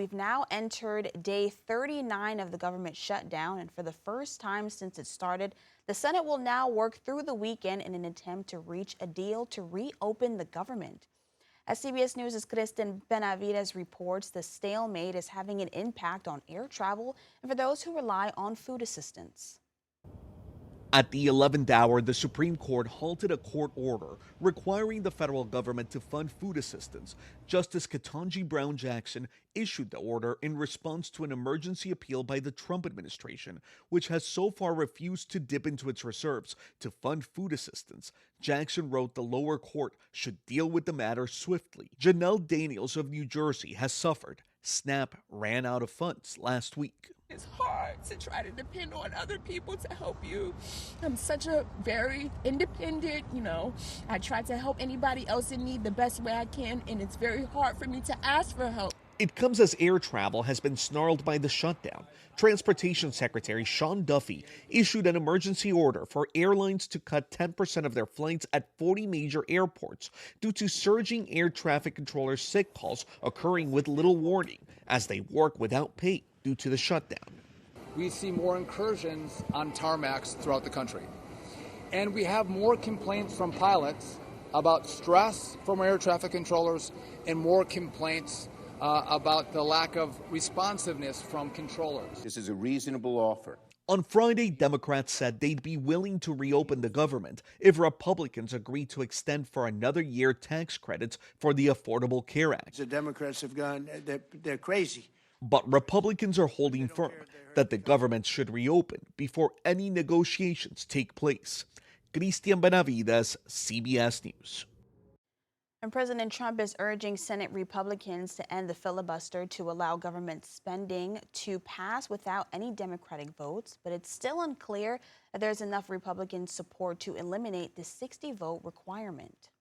We've now entered day 39 of the government shutdown, and for the first time since it started, the Senate will now work through the weekend in an attempt to reach a deal to reopen the government. As CBS News' Kristen Benavides reports, the stalemate is having an impact on air travel and for those who rely on food assistance. At the 11th hour, the Supreme Court halted a court order requiring the federal government to fund food assistance. Justice Ketanji Brown Jackson issued the order in response to an emergency appeal by the Trump administration, which has so far refused to dip into its reserves to fund food assistance. Jackson wrote the lower court should deal with the matter swiftly. Janelle Daniels of New Jersey has suffered. SNAP ran out of funds last week. It's hard to try to depend on other people to help you. I'm such a very independent, I try to help anybody else in need the best way I can, and it's very hard for me to ask for help. It comes as air travel has been snarled by the shutdown. Transportation Secretary Sean Duffy issued an emergency order for airlines to cut 10% of their flights at 40 major airports due to surging air traffic controllers' sick calls occurring with little warning as they work without pay due to the shutdown. We see more incursions on tarmacs throughout the country. And we have more complaints from pilots about stress from air traffic controllers and more complaints about the lack of responsiveness from controllers. This is a reasonable offer. On Friday, Democrats said they'd be willing to reopen the government if Republicans agreed to extend for another year tax credits for the Affordable Care Act. The Democrats have gone, they're crazy. But Republicans are holding firm that the government should reopen before any negotiations take place. Christian Benavides, CBS News. And President Trump is urging Senate Republicans to end the filibuster to allow government spending to pass without any Democratic votes, but it's still unclear that there's enough Republican support to eliminate the 60-vote requirement.